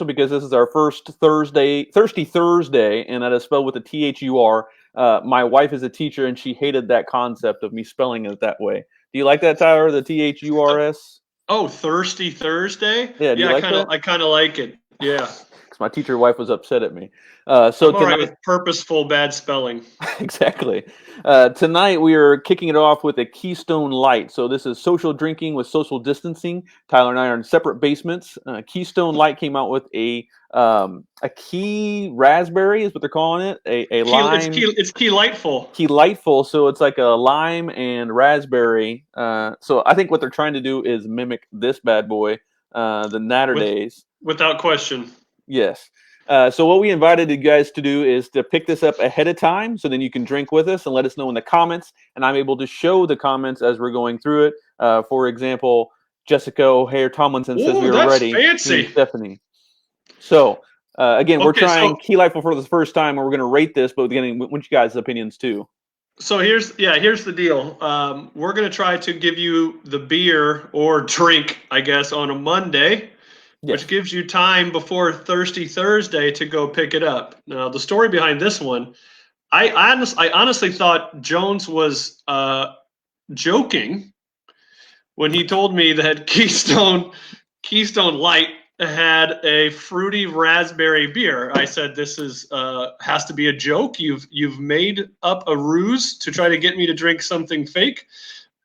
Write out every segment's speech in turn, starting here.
because this is our first Thirsty Thursday, and that is spelled with a THUR. My wife is a teacher, and she hated that concept of me spelling it that way. Do you like that, Tyler? The THURS? Oh, Thirsty Thursday? Yeah, do you Yeah, like that? I kind of like it. Yeah. Because my teacher wife was upset at me. So I'm all right tonight, with purposeful bad spelling. exactly. Tonight we are kicking it off with a Keystone Light. So this is social drinking with social distancing. Tyler and I are in separate basements. Keystone Light came out with a key raspberry is what they're calling it. A lime It's Keylightful. Keylightful. So it's like a lime and raspberry. So I think what they're trying to do is mimic this bad boy, the Natter with Days. Without question. Yes. So what we invited you guys to do is to pick this up ahead of time, so then you can drink with us and let us know in the comments, and I'm able to show the comments as we're going through it. For example, Jessica O'Hare Tomlinson says we Ooh, are that's ready. Me and fancy. Stephanie. So again, we're Okay, trying Keylightful for the first time, and we're going to rate this, but we want you guys' opinions too. so here's the deal. We're gonna try to give you the beer or drink, I guess, on a Monday, which Yes. gives you time before Thirsty Thursday to go pick it up. Now, the story behind this one, I honestly thought Jones was joking when he told me that Keystone Light had a fruity raspberry beer. I said, "This is has to be a joke. You've made up a ruse to try to get me to drink something fake."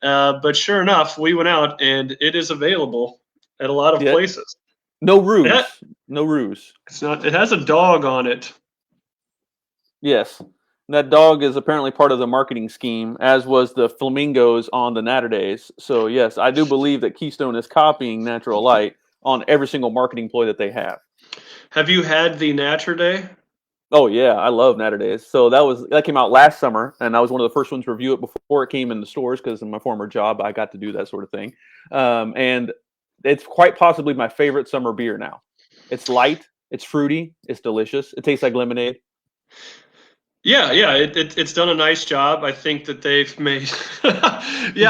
But sure enough, we went out and it is available at a lot of Yeah. places. No It ha- ruse. No ruse. it's not. It has a dog on it. Yes. That dog is apparently part of the marketing scheme, as was the flamingos on the Natter Days. So yes, I do believe that Keystone is copying Natural Light on every single marketing ploy that they have. Have you had the Nature Day? Oh yeah, I love Natter Days. So that came out last summer, and I was one of the first ones to review it before it came in the stores because in my former job I got to do that sort of thing. And it's quite possibly my favorite summer beer now. It's light, it's fruity, it's delicious. It tastes like lemonade. Yeah. It's done a nice job. I think that they've made. Yeah,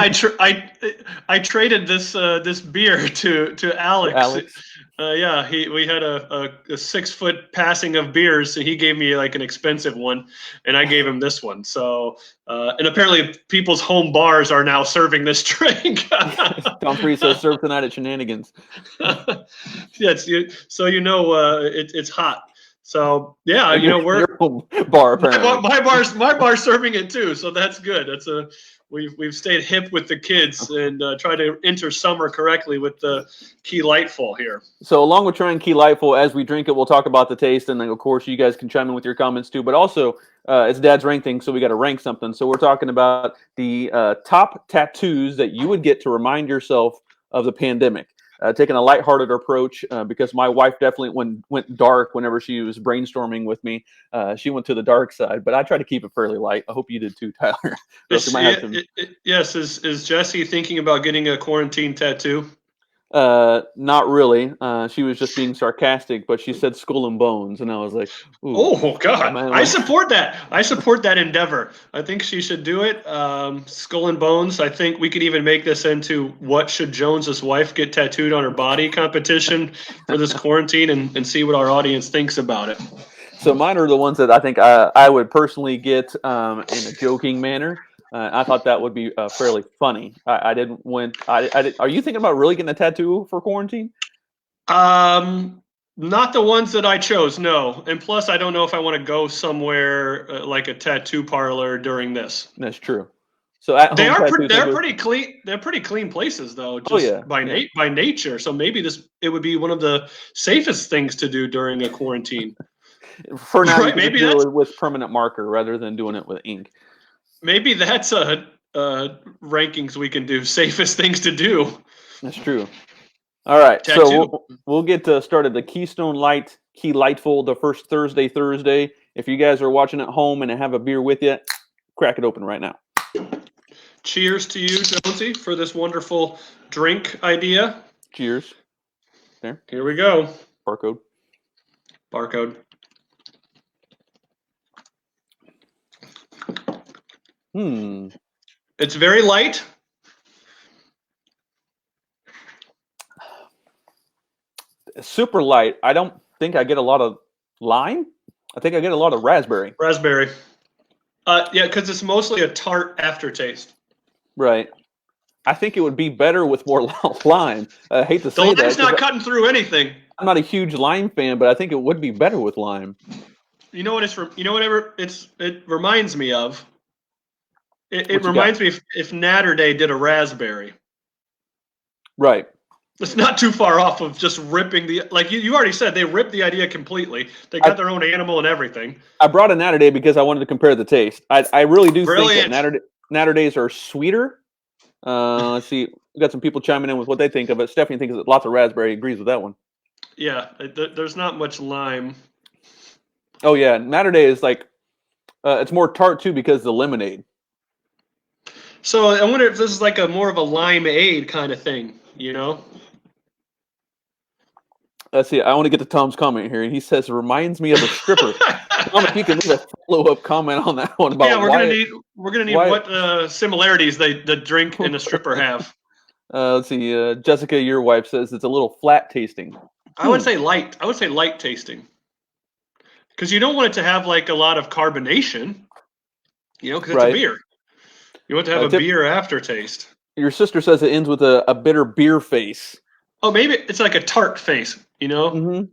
I traded this beer to Alex. Alex. Yeah, he we had a 6 foot passing of beers, and he gave me like an expensive one, and I gave him this one. So, and apparently, people's home bars are now serving this drink. Tom Free says serve tonight at Shenanigans. Yes, so it's hot. So yeah, Your home bar apparently. my bar's serving it too, so that's good. We've stayed hip with the kids and try to enter summer correctly with the Keylightful here. So along with trying Keylightful, as we drink it, we'll talk about the taste, and then of course you guys can chime in with your comments too. But also, it's Dad's rank thing, so we got to rank something. So we're talking about the top tattoos that you would get to remind yourself of the pandemic. Taking a lighthearted approach because my wife definitely went dark whenever she was brainstorming with me. She went to the dark side, but I try to keep it fairly light. I hope you did too, Tyler. Is, might have some. yes, is Jesse thinking about getting a quarantine tattoo? Not really. She was just being sarcastic, but she said skull and bones, and I was like, "Ooh, Oh God, man, I support that. I support that endeavor. I think she should do it. Skull and Bones. I think we could even make this into what should Jones's wife get tattooed on her body competition for this quarantine, and see what our audience thinks about it. So mine are the ones that I think I would personally get in a joking manner. I thought that would be fairly funny. I didn't went. I did, are you thinking about really getting a tattoo for quarantine? Not the ones that I chose, no. And plus, I don't know if I want to go somewhere like a tattoo parlor during this. That's true. So at home tattoos, I They're go. pretty clean. They're pretty clean places though, Oh yeah, just by yeah. by nature. So maybe it would be one of the safest things to do during a quarantine. For now, you Right? can just do it with permanent marker rather than doing it with ink. Maybe that's a rankings we can do. Safest things to do. That's true. All right, so Tattoo. we'll get started. The Keystone Light, Keylightful, the first Thursday. If you guys are watching at home and have a beer with you, crack it open right now. Cheers to you, Jonesy, for this wonderful drink idea. Cheers. There, Here we go. barcode. Barcode. It's very light. Super light. I don't think I get a lot of lime. I think I get a lot of raspberry. Raspberry. Yeah, because it's mostly a tart aftertaste. Right. I think it would be better with more lime. I hate to The say that. lime's 'cause not cutting through anything. I'm not a huge lime fan, but I think it would be better with lime. You know what it reminds me of? It What you got? reminds me if Natter Day did a raspberry. Right. It's not too far off of just ripping like you already said, they ripped the idea completely. They got their own animal and everything. I brought a Natter Day because I wanted to compare the taste. I really do Brilliant. think that Natter Days are sweeter. Let's see. We got some people chiming in with what they think of it. Stephanie thinks that lots of raspberry. Agrees with that one. Yeah, there's not much lime. Oh yeah, Natter Day is like it's more tart too because of the lemonade. So I wonder if this is like more of a limeade kind of thing, you know? Let's see. I want to get to Tom's comment here. He says it reminds me of a stripper. Tom, if you can leave a follow-up comment on that one about we're gonna need what similarities the drink and the stripper have. Let's see. Jessica, your wife says it's a little flat tasting. I would say light. I would say light tasting, because you don't want it to have like a lot of carbonation, you know, because it's a beer. You want to have a beer aftertaste. Your sister says it ends with a bitter beer face. Oh, maybe it's like a tart face, you know? Mm-hmm.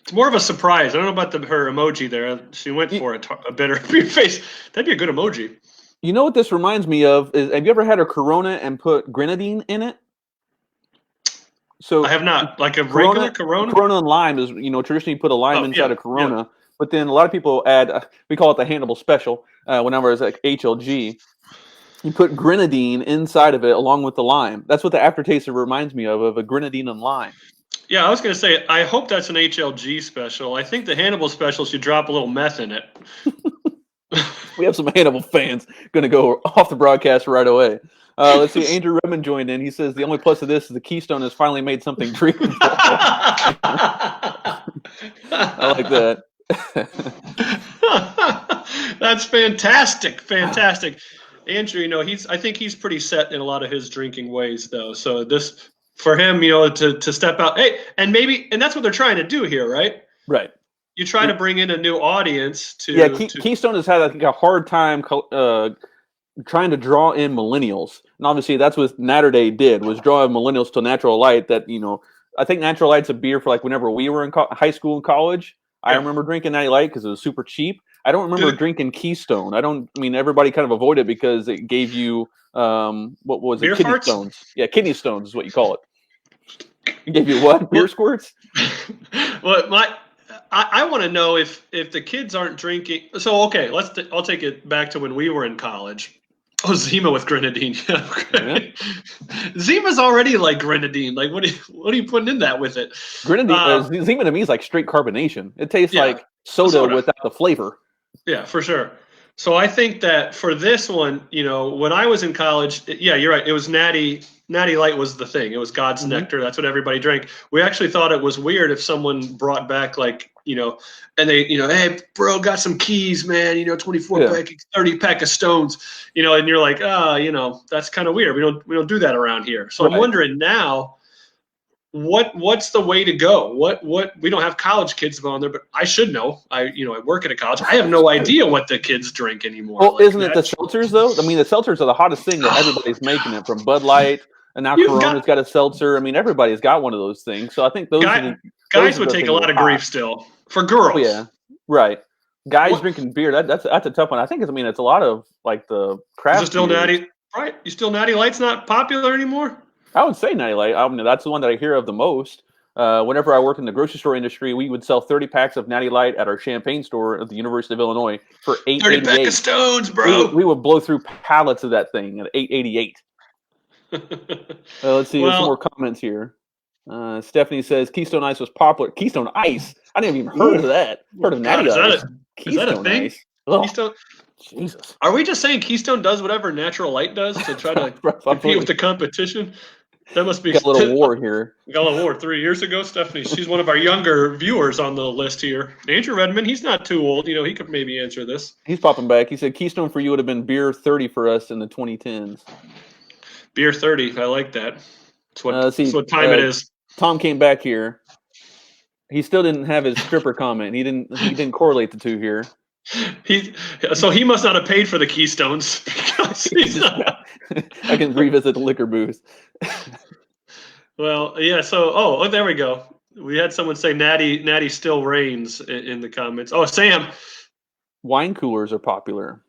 It's more of a surprise. I don't know about her emoji there. She went for a bitter beer face. That'd be a good emoji. You know what this reminds me of? Is have you ever had a Corona and put grenadine in it? So I have not. Like a regular Corona? Corona and lime is, traditionally you put a lime inside a Corona. Yeah. But then a lot of people add, we call it the Hannibal Special, whenever it's like HLG. You put grenadine inside of it along with the lime. That's what the aftertaste reminds me of a grenadine and lime. Yeah, I was going to say, I hope that's an HLG special. I think the Hannibal special should drop a little meth in it. We have some Hannibal fans going to go off the broadcast right away. Let's see. Andrew Redmond joined in. He says the only plus of this is the Keystone has finally made something drinkable. I like that. That's fantastic. Fantastic. Andrew, I think he's pretty set in a lot of his drinking ways, though. So this, for him, to step out, and that's what they're trying to do here, right? Right. You try to bring in a new audience to. Yeah, Keystone has had, I think, a hard time trying to draw in millennials, and obviously that's what Natter Day did, was draw in millennials to Natural Light. That I think Natural Light's a beer for like whenever we were in high school and college. Yeah. I remember drinking Natty Light because it was super cheap. I don't remember drinking Keystone. Everybody kind of avoided it because it gave you what was beer it? Kidney farts? Stones. Yeah, kidney stones is what you call it. It gave you what? Beer squirts? Well, I want to know if the kids aren't drinking. So okay, I'll take it back to when we were in college. Oh, Zima with grenadine. Yeah. Zima's already like grenadine. Like what are you putting in that with it? Grenadine. Zima to me is like straight carbonation. It tastes like soda without the flavor. Yeah, for sure. So I think that for this one, when I was in college, yeah, you're right. It was Natty Light was the thing. It was God's nectar. That's what everybody drank. We actually thought it was weird if someone brought back and they, hey, bro, got some keys, man, 24 pack, 30 pack of Stones, and you're like, that's kind of weird. We don't do that around here. So I'm wondering now, what's the way to go? What we don't have college kids on there, but I should know. I work at a college. I have no idea what the kids drink anymore. Well, isn't it the seltzers though? I mean, the seltzers are the hottest thing that everybody's making it, from Bud Light, and now Corona's got a seltzer. I mean, everybody's got one of those things. So I think guys would take a lot of grief still for girls. Oh, yeah, right. Guys drinking beer, that's a tough one. I think it's a lot of like the craft. Is it still Natty? Right? You still Natty Light's not popular anymore? I would say Natty Light. That's the one that I hear of the most. Whenever I worked in the grocery store industry, we would sell 30 packs of Natty Light at our Champaign store at the University of Illinois for $8.88. 30 pack of Stones, bro. We would blow through pallets of that thing at $8.88. Let's see. There's some more comments here. Stephanie says Keystone Ice was popular. Keystone Ice? I didn't even heard of that. Heard of Natty Ice. Is that a thing? Ice. Oh, Keystone. Jesus. Are we just saying Keystone does whatever Natural Light does to try to compete with the competition? That must be a little war here. We got a little war 3 years ago. Stephanie, she's one of our younger viewers on the list here. Andrew Redmond, he's not too old. He could maybe answer this. He's popping back. He said Keystone for you would have been beer 30 for us in the 2010s. Beer 30. I like that. That's what time it is. Tom came back here. He still didn't have his stripper comment. He didn't correlate the two here. So he must not have paid for the Keystones because I can revisit the liquor booth. Well, yeah. So, oh, there we go. We had someone say Natty still reigns in the comments. Oh, Sam. Wine coolers are popular.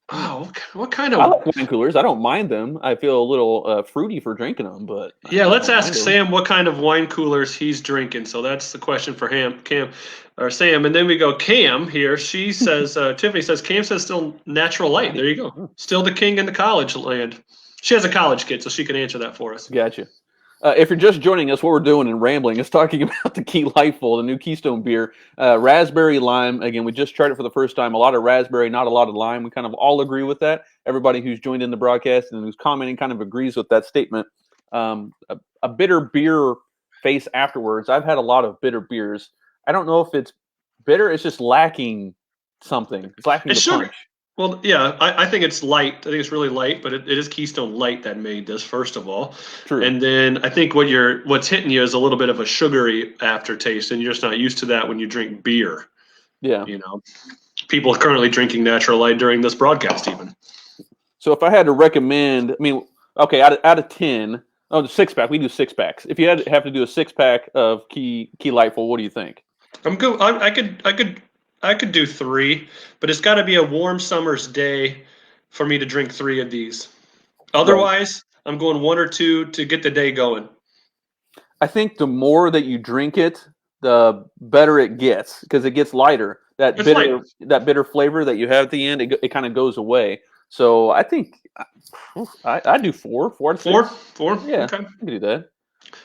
Oh, what kind of? I like wine coolers. I don't mind them. I feel a little fruity for drinking them, but yeah. Let's ask Sam what kind of wine coolers he's drinking. So that's the question for Cam, or Sam. And then we go Cam here. She says Tiffany says Cam says still natural light. There you go. Still the king in the college land. She has a college kid, so she can answer that for us. Gotcha. If you're just joining us, what we're doing and rambling is talking about the Keylightful, the new Keystone beer, raspberry lime. Again, we just tried it for the first time. A lot of raspberry, not a lot of lime. We kind of all agree with that. Everybody who's joined in the broadcast and who's commenting kind of agrees with that statement. A bitter beer face afterwards. I've had a lot of bitter beers. I don't know if it's bitter. It's just lacking something. It's lacking the punch. Well, yeah, I think it's light. I think it's really light, but it is Keystone Light that made this, first of all. True. And then I think what's hitting you is a little bit of a sugary aftertaste, and you're just not used to that when you drink beer. Yeah. You know, people are currently drinking natural light during this broadcast even. So if I had to recommend, I mean, okay, out of 10, the 6-pack, we do 6-packs. If you have to do a 6-pack of Keylightful, what do you think? I'm good. I could do 3, but it's got to be a warm summer's day for me to drink 3 of these. Otherwise, right. I'm going 1 or 2 to get the day going. I think the more that you drink it, the better it gets because it gets lighter. That bitter flavor that you have at the end, it kind of goes away. So I think I do 4 out of 6. 4? Yeah, okay. I can do that.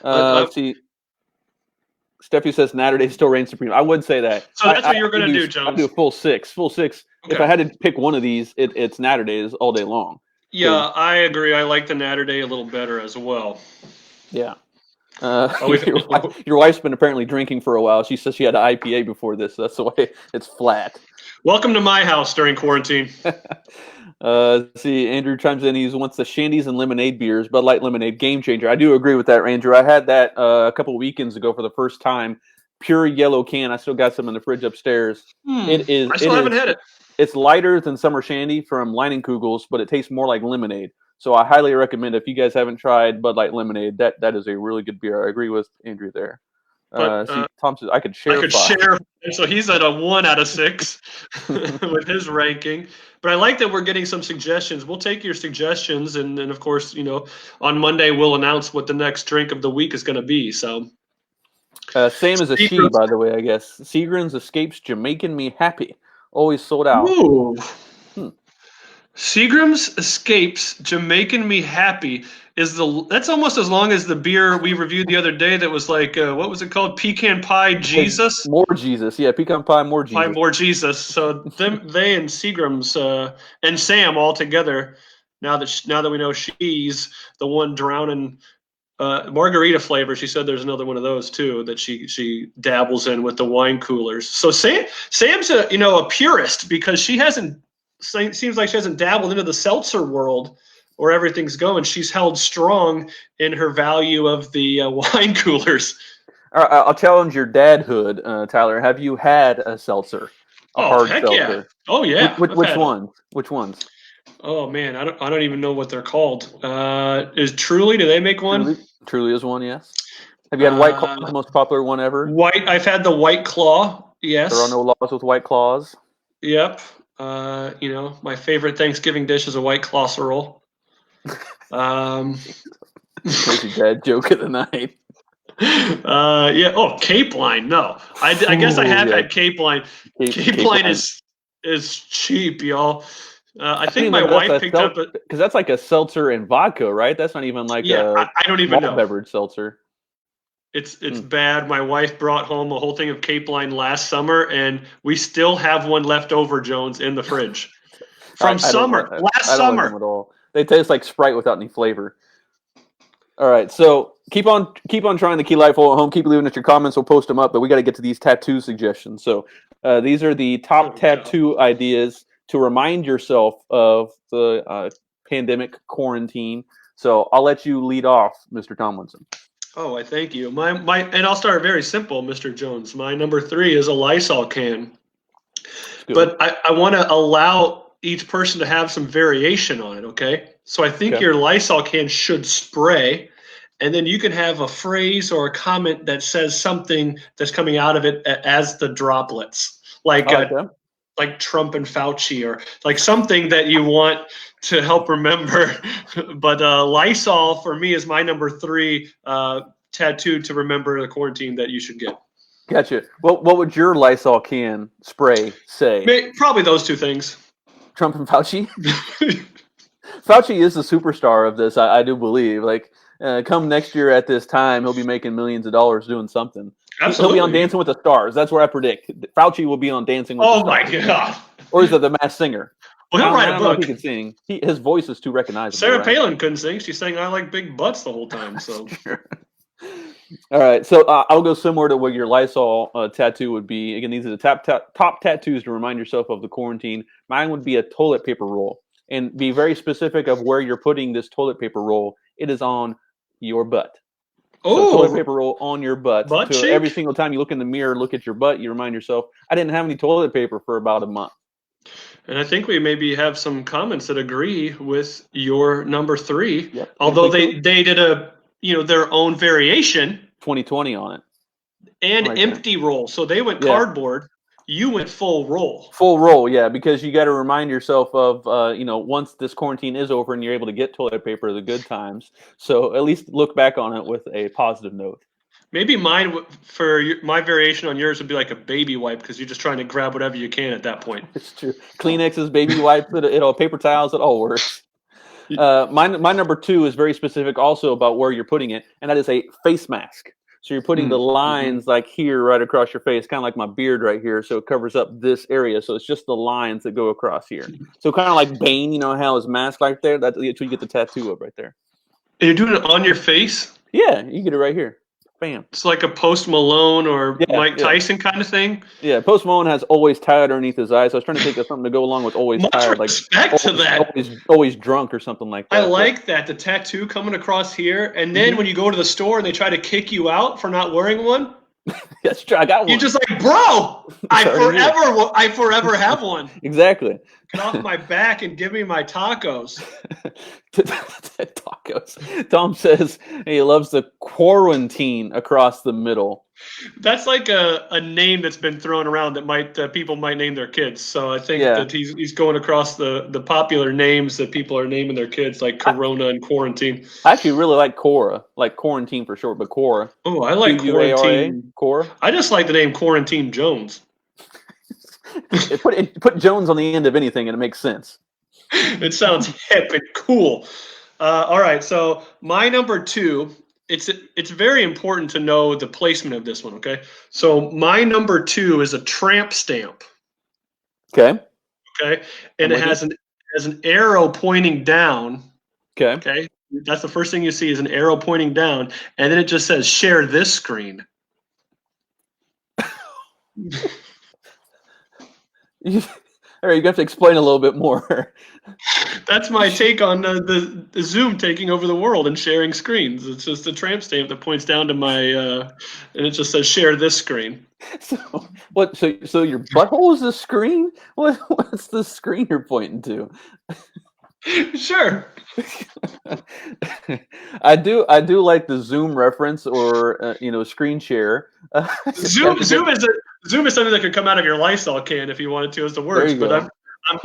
Let's see. Steffi says Natterday still reigns supreme. I would say that. So that's what you're going to do, Jones. I'll do a full 6. Okay. If I had to pick one of these, it's Natterday's all day long. Yeah, I agree. I like the Natterday a little better as well. Yeah. Your wife's been apparently drinking for a while. She says she had an IPA before this. So that's the way it's flat. Welcome to my house during quarantine. See, Andrew chimes in. He wants the Shandies and lemonade beers, Bud Light lemonade, game changer. I do agree with that, Andrew. I had that a couple of weekends ago for the first time. Pure yellow can. I still got some in the fridge upstairs. I still haven't had it. It's lighter than Summer Shandy from Leinenkugels, but it tastes more like lemonade. So I highly recommend if you guys haven't tried Bud Light lemonade, that is a really good beer. I agree with Andrew there. Tom says I could share. So he's at a 1 out of 6 with his ranking. But I like that we're getting some suggestions. We'll take your suggestions, and then of course, on Monday we'll announce what the next drink of the week is going to be. So, same as a she, by the way, I guess. Seagram's Escapes Jamaican Me Happy, always sold out. Ooh. Seagram's Escapes Jamaican Me Happy that's almost as long as the beer we reviewed the other day that was like what was it called? Pecan Pie Jesus? More Jesus. Yeah, Pecan Pie More Jesus. Pie More Jesus. So they and Seagram's and Sam all together, now that we know she's the one drowning margarita flavor. She said there's another one of those too that she dabbles in with the wine coolers. So Sam's a purist because seems like she hasn't dabbled into the seltzer world where everything's going. She's held strong in her value of the wine coolers. I'll challenge your dadhood, Tyler. Have you had a seltzer? Hard seltzer? Yeah. Oh yeah. Which ones? Which ones? Oh man, I don't even know what they're called. Is Truly? Do they make one? Truly is one. Yes. Have you had White Claw, the most popular one ever? I've had the White Claw. Yes. There are no laws with White Claws. Yep. My favorite Thanksgiving dish is a White Casserole. Crazy dad joke of the night. Yeah. Oh, Cape Line. No, I guess I have had Cape Line. Cape Line is cheap, y'all. I think my wife picked up because that's like a seltzer and vodka, right? That's not even like I don't even know beverage seltzer. It's bad. My wife brought home a whole thing of Cape Line last summer, and we still have one left over, Jones, in the fridge from last summer. I don't like them at all. They taste like Sprite without any flavor. All right, so keep on trying the Keylightful at home. Keep leaving us your comments. We'll post them up, but we got to get to these tattoo suggestions. So these are the top tattoo ideas to remind yourself of the pandemic quarantine. So I'll let you lead off, Mr. Tomlinson. Oh, I thank you. And I'll start very simple, Mr. Jones. My number 3 is a Lysol can. It's good. But I want to allow each person to have some variation on it, okay? So I think Okay. your Lysol can should spray, and then you can have a phrase or a comment that says something that's coming out of it as the droplets, I like that. like Trump and Fauci, or like something that you want to help remember. But Lysol for me is my number 3 tattoo to remember the quarantine that you should get. Gotcha. What would your Lysol can spray say? Probably those two things. Trump and Fauci? Fauci is the superstar of this, I do believe. Like, come next year at this time, he'll be making millions of dollars doing something. He'll be on Absolutely. Dancing with the Stars. That's where I predict. Fauci will be on Dancing with the Oh Stars. my God. Or is it The Masked Singer? Well, he'll I write a don't know if book. he can sing. His voice is too recognizable. Sarah right? Palin couldn't sing. She sang "I like big butts" the whole time. So Sure. All right, so I'll go similar to what your Lysol tattoo would be. Again, these are the top tattoos to remind yourself of the quarantine. Mine would be a toilet paper roll, and be very specific of where you're putting this toilet paper roll. It is on your butt. So toilet paper roll on your butt. butt So every cheek. single time you look in the mirror, look at your butt, you remind yourself, I didn't have any toilet paper for about a month. And I think we maybe have some comments that agree with your number 3. Yep. Although they did their own variation 2020 on it. and Like empty roll. So they went Yeah. cardboard. You went full roll. Full roll, yeah, because you got to remind yourself of, once this quarantine is over and you're able to get toilet paper, the good times. So at least look back on it with a positive note. Maybe mine my variation on yours would be like a baby wipe because you're just trying to grab whatever you can at that point. It's true. Kleenexes, baby wipes, paper towels, it all works. My number 2 is very specific also about where you're putting it, and that is a face mask. So you're putting the lines like here right across your face, kind of like my beard right here. So it covers up this area. So it's just the lines that go across here. So kind of like Bane, how his mask right there. That's where you get the tattoo of right there. And you're doing it on your face? Yeah, you get it right here. Bam. It's like a Post Malone or Mike Tyson kind of thing. Yeah, Post Malone has always tired underneath his eyes. So I was trying to think of something to go along with always Much tired, like respect to that. always drunk or something like that. I like that, the tattoo coming across here, and then when you go to the store and they try to kick you out for not wearing one, that's true. I got one. you're just like, bro, I forever have one. Exactly. Get off my back and give me my tacos. Tacos. Tom says he loves the quarantine across the middle. That's like a name that's been thrown around that people might name their kids. So I think that he's going across the popular names that people are naming their kids, like Corona and quarantine. I actually really like Cora, like quarantine for short, but Cora. Oh, I like quarantine. Cora. I just like the name Quarantine Jones. Put Jones on the end of anything and it makes sense. It sounds hip and cool. All right, so my number 2, it's very important to know the placement of this one, okay? So my number 2 is a tramp stamp. Okay. Okay, and it has an arrow pointing down. Okay. Okay, that's the first thing you see is an arrow pointing down, and then it just says share this screen. All right, you have to explain a little bit more. That's my take on the Zoom taking over the world and sharing screens. It's just a tramp stamp that points down to my, and it just says share this screen. So what? So your butthole is the screen? What's the screen you're pointing to? Sure. I do like the Zoom reference or screen share. Zoom is something that could come out of your Lysol can if you wanted to as the words. But I'm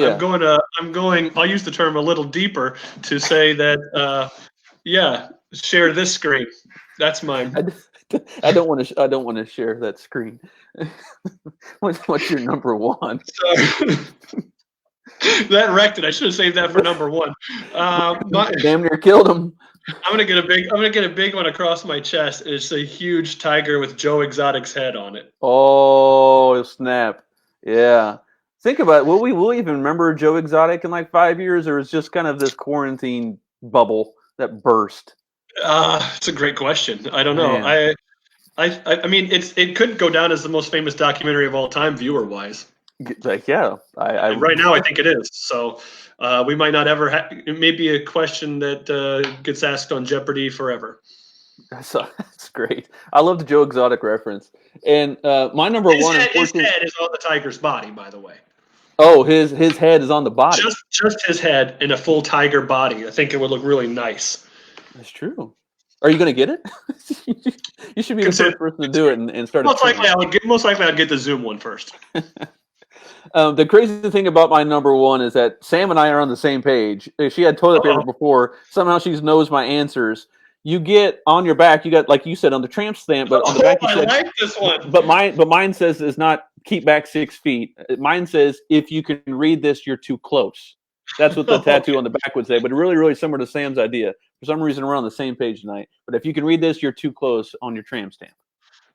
going. I'll use the term a little deeper to say that share this screen. That's mine. I don't want to share that screen. What's your number 1? That wrecked it. I should have saved that for number 1. Damn near killed him. I'm gonna get a big one across my chest. It's a huge tiger with Joe Exotic's head on it. Oh snap! Yeah. Think about it. Will we even remember Joe Exotic in like 5 years, or is just kind of this quarantine bubble that burst? It's a great question. I don't know. Man. I mean, it could go down as the most famous documentary of all time, viewer wise. Like, yeah, right now I think it is. So we might not ever. It may be a question that gets asked on Jeopardy forever. That's great. I love the Joe Exotic reference. And my number one, His unfortunately, head is on the tiger's body, by the way. oh, his head is on the body. Just his head in a full tiger body. I think it would look really nice. That's true. Are you going to get it? You should be the Consider, first person to do it and start a most likely, trend. I'd get the Zoom one first. The crazy thing about my number one is that Sam and I are on the same page. If she had toilet paper before, somehow she knows my answers. You get on your back, you got, like you said, on the tramp stamp, but on the back you said, I like this one. But mine says is not keep back 6 feet. Mine says if you can read this, you're too close. That's what the tattoo on the back would say. But really, really similar to Sam's idea. For some reason, we're on the same page tonight. But if you can read this, you're too close on your tramp stamp.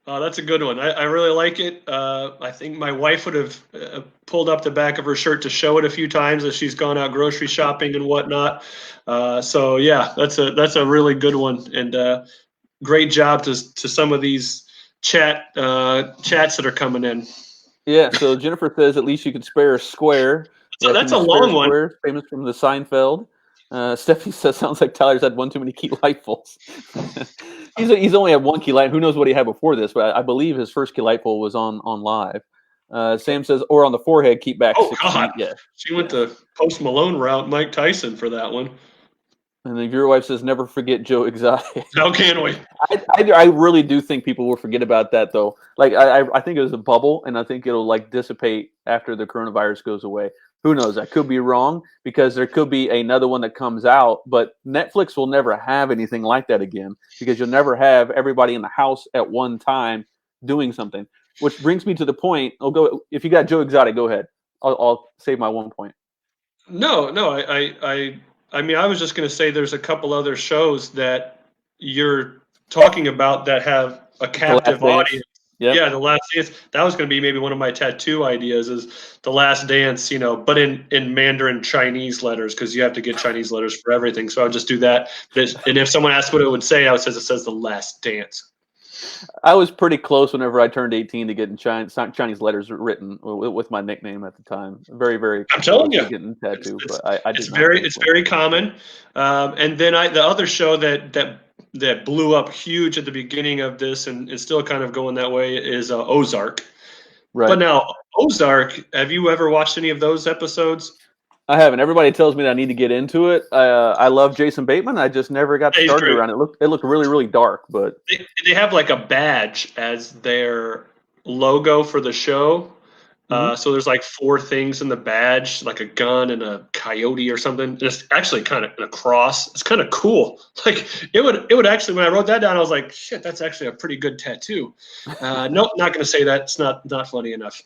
That's a good one. I really like it. I think my wife would have pulled up the back of her shirt to show it a few times as she's gone out grocery shopping and whatnot. So yeah, that's a really good one, and great job to some of these chats that are coming in. Yeah. So Jennifer says at least you could spare a square. So that's a long one. Square, famous from the Seinfeld. Stephanie says sounds like Tyler's had one too many Keylightfuls. He's only had one Keylight. Who knows what he had before this? But I believe his first Keylightful was on live. Sam says, or on the forehead, keep back 6 feet. Yeah, she went the Post Malone route, Mike Tyson for that one. And then your wife says, never forget Joe Exotic. How can we? I really do think people will forget about that, though. Like, I think it was a bubble, and I think it'll, like, dissipate after the coronavirus goes away. Who knows? I could be wrong, because there could be another one that comes out, but Netflix will never have anything like that again, because you'll never have everybody in the house at one time doing something. Which brings me to the point. I'll go. If you got Joe Exotic, go ahead. I'll save my 1 point. No, I mean, I was just going to say there's a couple other shows that you're talking about that have a captive audience. Yep. Yeah, The Last Dance. That was going to be maybe one of my tattoo ideas is The Last Dance, but in Mandarin Chinese letters, because you have to get Chinese letters for everything. So I would just do that. And if someone asked what it would say, it says The Last Dance. I was pretty close whenever I turned 18 to getting Chinese letters written with my nickname at the time. Very, very. I'm telling you, getting tattoo, but it's very common. And then the other show that blew up huge at the beginning of this and is still kind of going that way is Ozark. Right. But now Ozark, have you ever watched any of those episodes? I haven't. Everybody tells me that I need to get into it. I love Jason Bateman. I just never got started around it. It looked really, really dark, but they have like a badge as their logo for the show. Mm-hmm. So there's like 4 things in the badge, like a gun and a coyote or something. And it's actually kind of a cross. It's kind of cool. Like it would actually, when I wrote that down, I was like, shit, that's actually a pretty good tattoo. Nope, not going to say that. It's not funny enough.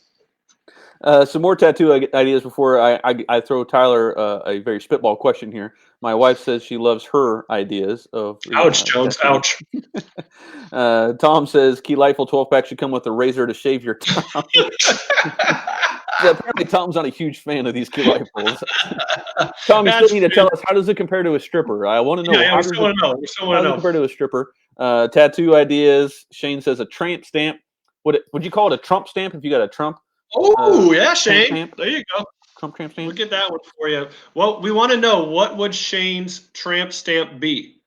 Some more tattoo ideas before I throw Tyler a very spitball question here. My wife says she loves her ideas of. Ouch, Jones! Ouch. Tom says Keylightful 12-pack should come with a razor to shave your tongue. So apparently, Tom's not a huge fan of these Keylightfuls. Tom, you still need to tell us, how does it compare to a stripper? I want to know. Yeah, we still want to know. How does it compare to a stripper? Tattoo ideas. Shane says a tramp stamp. Would you call it a Trump stamp if you got a Trump? Oh, yeah, Shane. There you go. Trump tramp stamp. We'll get that one for you. Well, we want to know, what would Shane's tramp stamp be?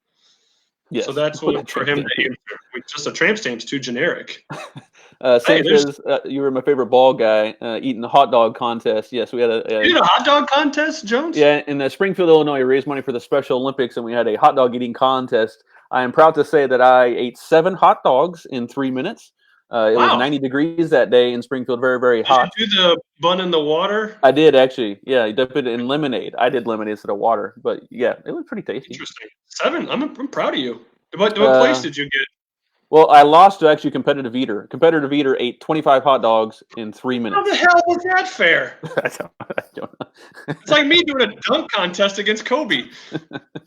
Yes. So that's what for him to answer. Just a tramp stamp's too generic. Sam says you were my favorite ball guy eating the hot dog contest. Yes, we had you did a hot dog contest, Jones? Yeah, in Springfield, Illinois, we raised money for the Special Olympics, and we had a hot dog eating contest. I am proud to say that I ate 7 hot dogs in 3 minutes. It was 90 degrees that day in Springfield, very, very hot. Did you do the bun in the water? I did, actually. Yeah, I dipped it in lemonade. I did lemonade instead of water. But, yeah, it was pretty tasty. Interesting. 7? I'm proud of you. What place did you get? Well, I lost to actually Competitive Eater. Competitive Eater ate 25 hot dogs in 3 minutes. How the hell was that fair? I don't know. It's like me doing a dunk contest against Kobe.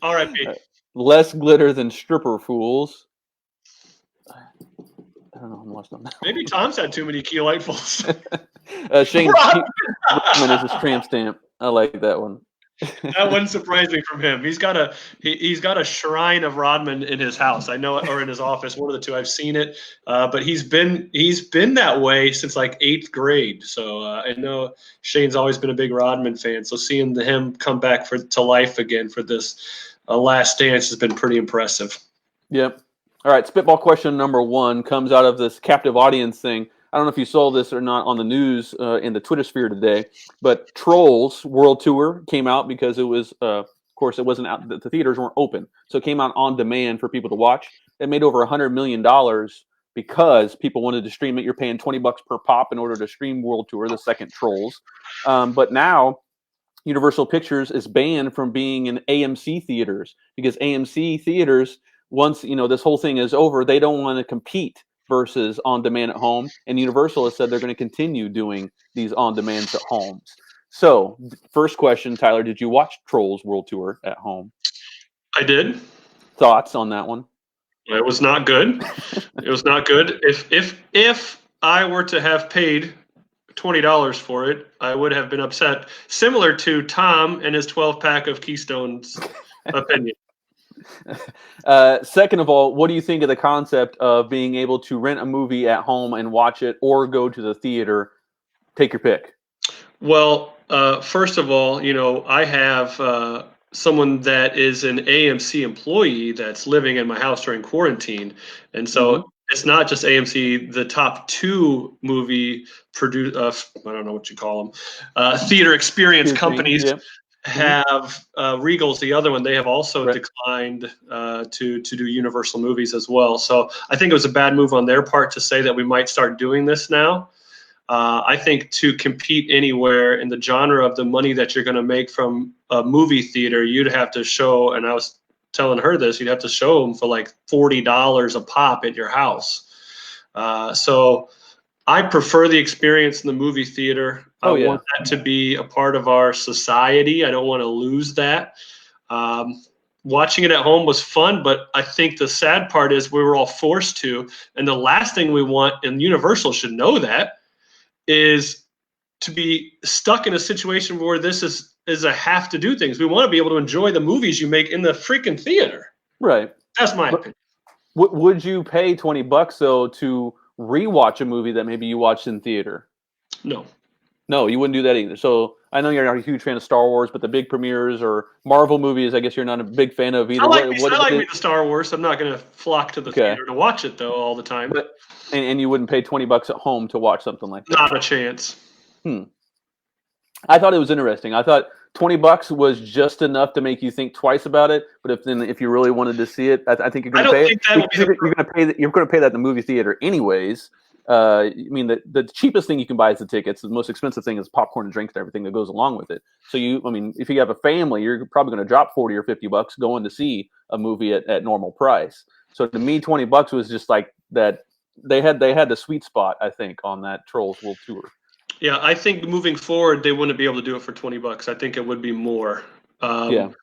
R.I.P. Less glitter than stripper fools. I don't know. I'm lost on that. Maybe Tom's had too many Keylightfuls. Shane Rodman is his tramp stamp. I like that one. That wouldn't surprise me from him. He's got a shrine of Rodman in his house. I know it, or in his office, one of the two. I've seen it, but he's been that way since like 8th grade. So I know Shane's always been a big Rodman fan. So seeing him come back to life again for this Last Dance has been pretty impressive. Yep. All right, spitball question number one comes out of this captive audience thing. I don't know if you saw this or not on the news in the Twitter sphere today, but Trolls World Tour came out because it was, of course, it wasn't out. The theaters weren't open, so it came out on demand for people to watch. It made over $100 million because people wanted to stream it. You're paying $20 per pop in order to stream World Tour, the second Trolls. But now Universal Pictures is banned from being in AMC theaters because AMC theaters, once this whole thing is over, they don't want to compete versus on demand at home. And Universal has said they're going to continue doing these on demands at homes. So, first question, Tyler, did you watch Trolls World Tour at home? I did. Thoughts on that one? It was not good. It was not good. If I were to have paid $20 for it, I would have been upset. Similar to Tom and his 12-pack of Keystone's opinion. Second of all, what do you think of the concept of being able to rent a movie at home and watch it, or go to the theater? Take your pick. Well, first of all, I have someone that is an AMC employee that's living in my house during quarantine, and so it's not just AMC. The top two movie I don't know what you call them, theater experience companies. Yep. Have Regal's the other one. They have also declined to do Universal movies as well. So I think it was a bad move on their part to say that we might start doing this now. I think to compete anywhere in the genre of the money that you're going to make from a movie theater, you'd have to show, and I was telling her this, you'd have to show them for like $40 a pop at your house. So I prefer the experience in the movie theater. I want that to be a part of our society. I don't want to lose that. Watching it at home was fun, but I think the sad part is we were all forced to. And the last thing we want, and Universal should know that, is to be stuck in a situation where this is a have to do things. We want to be able to enjoy the movies you make in the freaking theater. Right. That's my opinion. Would you pay $20 though to rewatch a movie that maybe you watched in theater? No, you wouldn't do that either. So I know you're not a huge fan of Star Wars, but the big premieres or Marvel movies, I guess you're not a big fan of either. I like the Star Wars. I'm not going to flock to the theater to watch it though all the time. But, and you wouldn't pay $20 at home to watch something like that? Not a chance. I thought it was interesting. I thought $20 was just enough to make you think twice about it. But if you really wanted to see it, I think you're going to pay it. You're going to pay that in the movie theater anyways. I mean, the cheapest thing you can buy is the tickets. The most expensive thing is popcorn and drinks and everything that goes along with it. So if you have a family, you're probably going to drop $40 or $50 going to see a movie at normal price. So to me, $20 was just like that. They had the sweet spot, I think, on that Trolls World Tour. Yeah, I think moving forward, they wouldn't be able to do it for $20. I think it would be more. And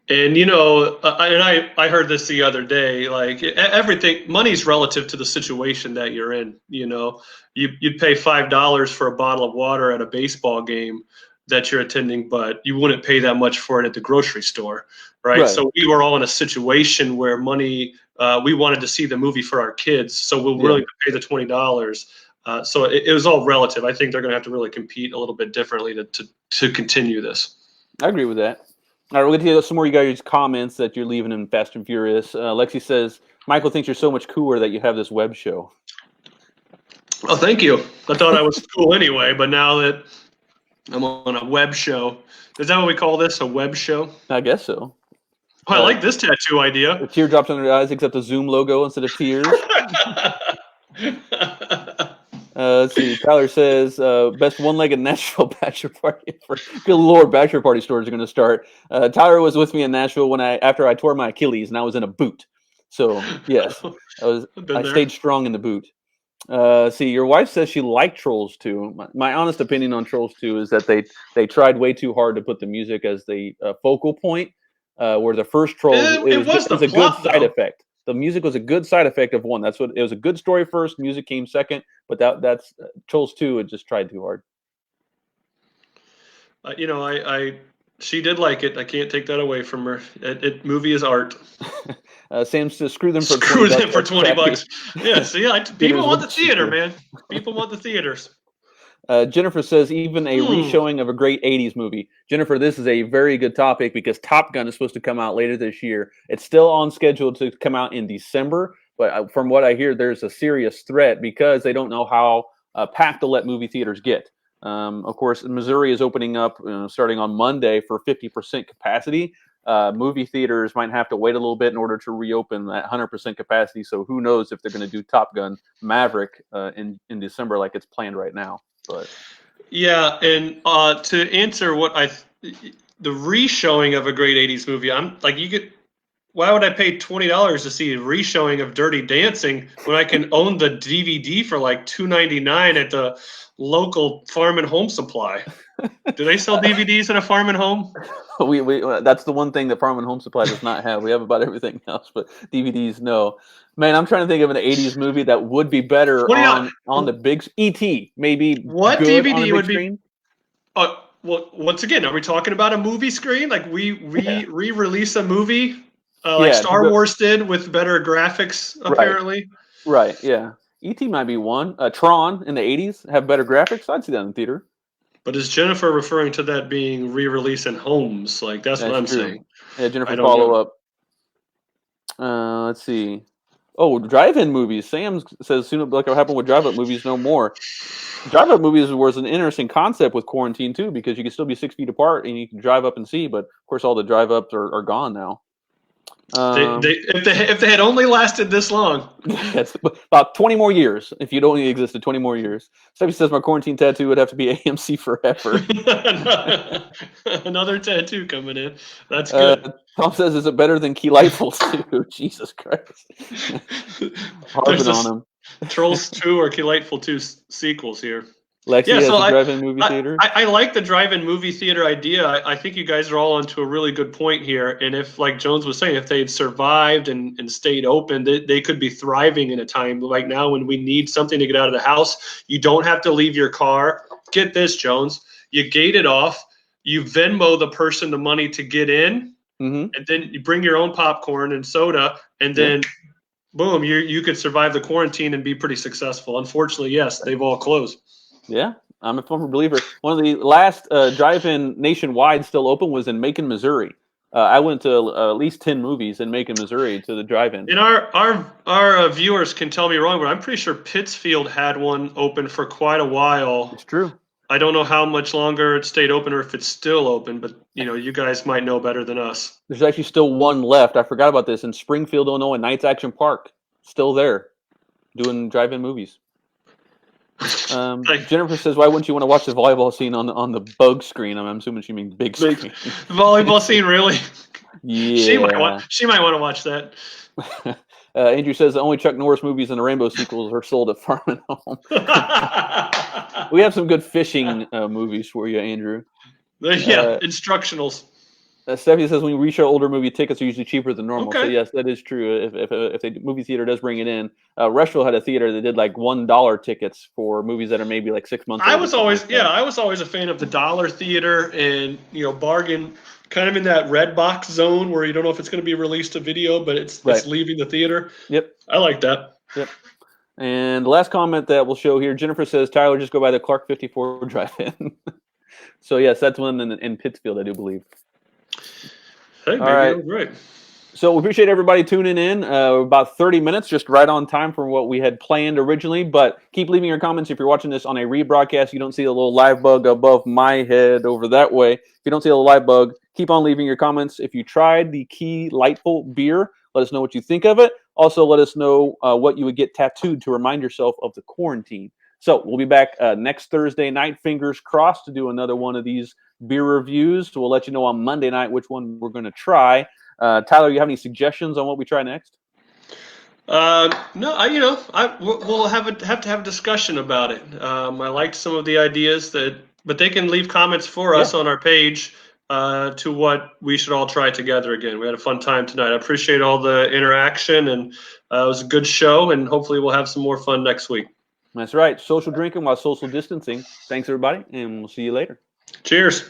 I heard this the other day. Like everything, money's relative to the situation that you're in. You'd pay $5 for a bottle of water at a baseball game that you're attending, but you wouldn't pay that much for it at the grocery store, right? So we were all in a situation where money. We wanted to see the movie for our kids, so we'll really pay the $20. So it was all relative. I think they're going to have to really compete a little bit differently to continue this. I agree with that. All right, we're going to get some more of you guys' comments that you're leaving in Fast and Furious. Lexi says, Michael thinks you're so much cooler that you have this web show. Oh, thank you. I thought I was cool anyway, but now that I'm on a web show. Is that what we call this, a web show? I guess so. Oh, I like this tattoo idea. The teardrops under your eyes except a Zoom logo instead of tears. Let's see. Tyler says, best one-legged Nashville bachelor party. Good Lord, bachelor party stories are going to start. Tyler was with me in Nashville after I tore my Achilles, and I was in a boot. So, yes, I stayed strong in the boot. See, your wife says she liked Trolls 2. My honest opinion on Trolls 2 is that they tried way too hard to put the music as the focal point, where the first Trolls it was a good side effect. The music was a good side effect of one. It was a good story first. Music came second, but that's Trolls 2. It just tried too hard. She did like it. I can't take that away from her. Movie is art. Sam says, screw them for $20. Yeah, people want the theater, man. People want the theaters. Jennifer says, even a re-showing of a great 80s movie. Jennifer, this is a very good topic because Top Gun is supposed to come out later this year. It's still on schedule to come out in December, But from what I hear, there's a serious threat because they don't know how packed to let movie theaters get. Of course, Missouri is opening up starting on Monday for 50% capacity. Movie theaters might have to wait a little bit in order to reopen at 100% capacity. So who knows if they're going to do Top Gun Maverick in December like it's planned right now. But yeah, and to answer what the re-showing of a great '80s movie, I'm like, you could. Why would I pay $20 to see a re-showing of Dirty Dancing when I can own the DVD for like $2.99 at the local Farm and Home Supply? Do they sell DVDs at a Farm and Home? we that's the one thing that Farm and Home Supply does not have. We have about everything else, but DVDs, no. Man, I'm trying to think of an '80s movie that would be better on the big ET. Maybe what good DVD on a big would screen? be? Well, once again, are we talking about a movie screen? Like we re-release a movie like Star Wars did with better graphics, apparently. Right. Yeah. ET might be one. Tron in the '80s have better graphics. I'd see that in the theater. But is Jennifer referring to that being re-released in homes? Like that's what I'm saying. Yeah, Jennifer, follow up. Let's see. Oh, drive-in movies. Sam says soon like what happened with drive-up movies, no more. Drive-up movies was an interesting concept with quarantine too, because you can still be 6 feet apart and you can drive up and see. But of course, all the drive-ups are gone now. If they had only lasted this long, yes, about 20 more years. If you'd only existed 20 more years, Steffi says my quarantine tattoo would have to be AMC forever. Another tattoo coming in. That's good. Tom says, "Is it better than Keylightful 2?" Jesus Christ, harping on him. Trolls 2 or Keylightful 2 sequels here. Lexi has a drive-in movie theater. I like the drive-in movie theater idea. I think you guys are all onto a really good point here. And if, like Jones was saying, if they had survived and stayed open, they could be thriving in a time like now when we need something to get out of the house. You don't have to leave your car. Get this, Jones. You gate it off. You Venmo the person the money to get in, and then you bring your own popcorn and soda, and then boom, you could survive the quarantine and be pretty successful. Unfortunately, yes, they've all closed. Yeah, I'm a firm believer. One of the last drive-in nationwide still open was in Macon, Missouri. I went to at least 10 movies in Macon, Missouri to the drive-in. And our viewers can tell me wrong, but I'm pretty sure Pittsfield had one open for quite a while. It's true. I don't know how much longer it stayed open or if it's still open, but you guys might know better than us. There's actually still one left. I forgot about this in Springfield, Illinois, Knights Action Park. Still there, doing drive-in movies. Jennifer says, "Why wouldn't you want to watch the volleyball scene on the bug screen?" I'm assuming she means big screen. Volleyball scene, really? Yeah. She might want to watch that. Andrew says the only Chuck Norris movies and the Rainbow sequels are sold at Farm and Home. We have some good fishing movies for you, Andrew. Instructionals. Stephanie says when you reshow older movie tickets are usually cheaper than normal. Okay. So yes, that is true. If the movie theater does bring it in, Rushville had a theater that did like $1 tickets for movies that are maybe like 6 months. I was always a fan of the dollar theater and bargain, kind of in that red box zone where you don't know if it's going to be released to video, but it's leaving the theater. Yep, I like that. Yep. And the last comment that we'll show here, Jennifer says, "Tyler, just go by the Clark 54 drive-in." So yes, that's one in Pittsfield, I do believe. Hey, maybe all right. So we appreciate everybody tuning in. About 30 minutes, just right on time for what we had planned originally. But keep leaving your comments if you're watching this on a rebroadcast. You don't see a little live bug above my head over that way. If you don't see a little live bug, keep on leaving your comments. If you tried the Keylightful beer, let us know what you think of it. Also, let us know what you would get tattooed to remind yourself of the quarantine. So we'll be back next Thursday night, fingers crossed, to do another one of these beer reviews. So we'll let you know on Monday night which one we're going to try. Tyler, you have any suggestions on what we try next? No, we'll have to have a discussion about it. I liked some of the ideas but they can leave comments for us on our page to what we should all try together again. We had a fun time tonight. I appreciate all the interaction, and it was a good show, and hopefully we'll have some more fun next week. That's right. Social drinking while social distancing. Thanks, everybody, and we'll see you later. Cheers.